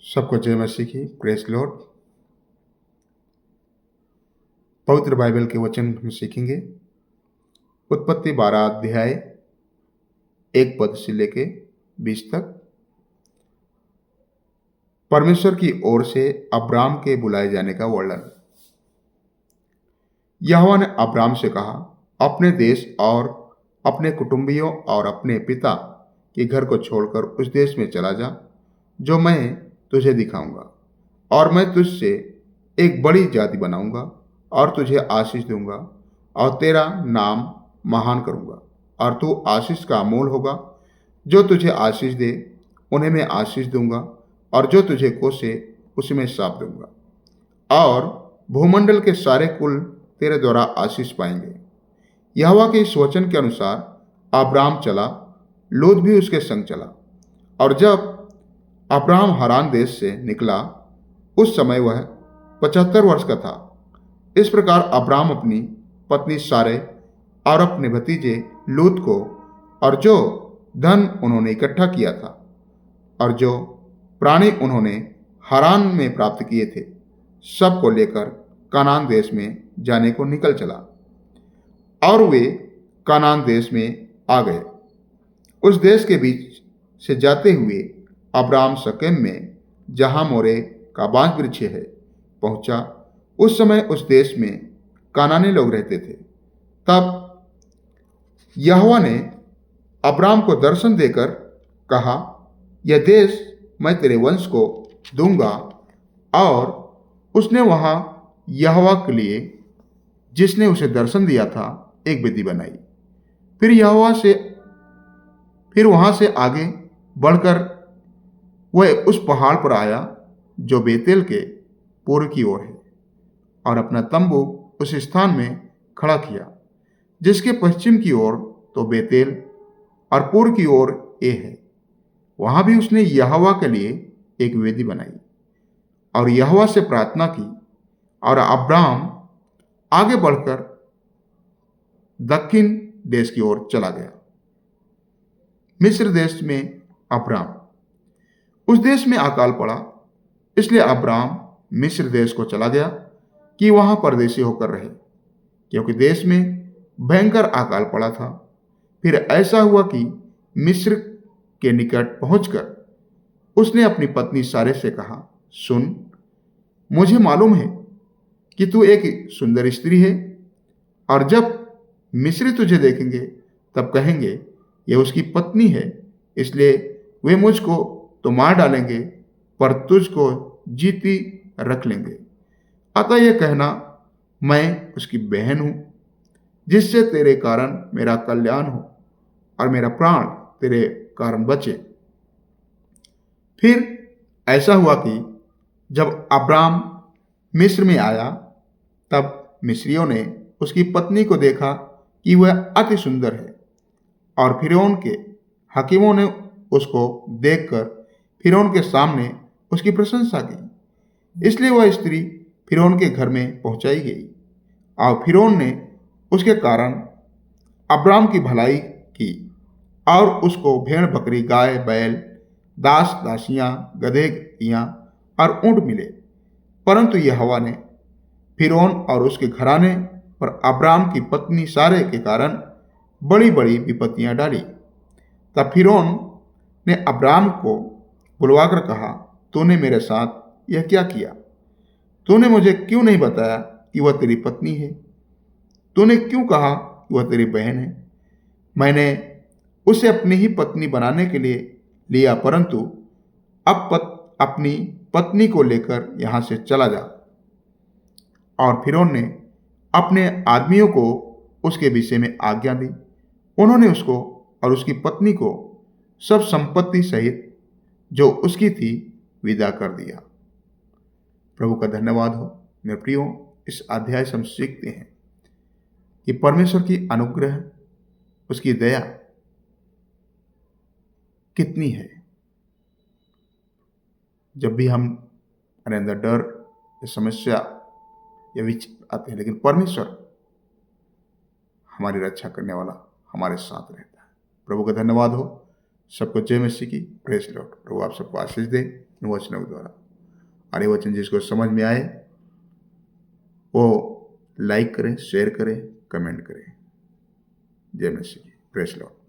सबको जय मसीह की। Press Lord. पवित्र बाइबल के वचन हम सीखेंगे। उत्पत्ति 12 अध्याय 1 पद से लेके 20 तक। परमेश्वर की ओर से अब्राम के बुलाए जाने का वर्णन। यहोवा ने अब्राम से कहा, अपने देश और अपने कुटुंबियों और अपने पिता के घर को छोड़कर उस देश में चला जा जो मैं तुझे दिखाऊंगा, और मैं तुझसे एक बड़ी जाति बनाऊंगा और तुझे आशीष दूंगा और तेरा नाम महान करूंगा, और तू आशीष का अमोल होगा। जो तुझे आशीष दे उन्हें मैं आशीष दूंगा, और जो तुझे कोसे उसे मैं श्राप दूंगा, और भूमंडल के सारे कुल तेरे द्वारा आशीष पाएंगे। यहोवा के इस वचन के अनुसार अब्राम चला, लूत भी उसके संग चला। और जब अब्राम हारान देश से निकला, उस समय वह 75 वर्ष का था। इस प्रकार अब्राम अपनी पत्नी सारे और अपने भतीजे लूत को और जो धन उन्होंने इकट्ठा किया था और जो प्राणी उन्होंने हारान में प्राप्त किए थे, सब को लेकर कनान देश में जाने को निकल चला। और वे कनान देश में आ गए। उस देश के बीच से जाते हुए अब्राम शकेम में, जहां मोरे का बांज वृक्ष है, पहुंचा। उस समय उस देश में कानानी लोग रहते थे। तब यहोवा ने अब्राम को दर्शन देकर कहा, यह देश मैं तेरे वंश को दूंगा। और उसने वहां यहोवा के लिए, जिसने उसे दर्शन दिया था, एक वेदी बनाई। फिर वहां से आगे बढ़कर वह उस पहाड़ पर आया जो बेतेल के पूर्व की ओर है, और अपना तंबू उस स्थान में खड़ा किया जिसके पश्चिम की ओर तो बेतेल और पूर्व की ओर ए है। वहां भी उसने यहोवा के लिए एक वेदी बनाई और यहोवा से प्रार्थना की। और अब्राम आगे बढ़कर दक्षिण देश की ओर चला गया। मिस्र देश में अब्राम। उस देश में अकाल पड़ा, इसलिए अब्राम मिस्र देश को चला गया कि वहां परदेशी होकर रहे, क्योंकि देश में भयंकर अकाल पड़ा था। फिर ऐसा हुआ कि मिस्र के निकट पहुंचकर उसने अपनी पत्नी सारे से कहा, सुन, मुझे मालूम है कि तू एक सुंदर स्त्री है, और जब मिस्री तुझे देखेंगे तब कहेंगे यह उसकी पत्नी है, इसलिए वे मुझको तो मार डालेंगे पर तुझको जीती रख लेंगे। अतः यह कहना, मैं उसकी बहन हूं, जिससे तेरे कारण मेरा कल्याण हो और मेरा प्राण तेरे कारण बचे। फिर ऐसा हुआ कि जब अब्राम मिस्र में आया, तब मिस्रियों ने उसकी पत्नी को देखा कि वह अति सुंदर है, और फिरौन के हकीमों ने उसको देखकर फिरौन के सामने उसकी प्रशंसा की। इसलिए वह स्त्री फिरौन के घर में पहुंचाई गई, और फिरौन ने उसके कारण अब्राम की भलाई की, और उसको भेड़ बकरी, गाय बैल, दास दासियां, गधे गदहियां और ऊंट मिले। परंतु यहोवा ने फिरौन और उसके घराने पर अब्राम की पत्नी सारे के कारण बड़ी बड़ी विपत्तियां डाली। तब फिरौन ने अब्राम को बुलवाकर कहा, तूने मेरे साथ यह क्या किया? तूने मुझे क्यों नहीं बताया कि वह तेरी पत्नी है? तूने क्यों कहा कि वह तेरी बहन है? मैंने उसे अपनी ही पत्नी बनाने के लिए लिया, परंतु अब अपनी पत्नी को लेकर यहां से चला जा। और फिरौन ने अपने आदमियों को उसके विषय में आज्ञा दी। उन्होंने उसको और उसकी पत्नी को सब संपत्ति सहित जो उसकी थी विदा कर दिया। प्रभु का धन्यवाद हो। मेरे प्रियो, इस अध्याय से हम सीखते हैं कि परमेश्वर की अनुग्रह, उसकी दया कितनी है। जब भी हम हमारे अंदर डर या समस्या या विचार आते हैं, लेकिन परमेश्वर हमारी रक्षा करने वाला हमारे साथ रहता है। प्रभु का धन्यवाद हो। सबको जय मसीह की। Praise Lord. प्रभु आप सबको आशीष दे। इन वचनों के द्वारा। और ये वचन जिसको समझ में आए वो लाइक करें, शेयर करें, कमेंट करें। जय मसीह। Press Lord.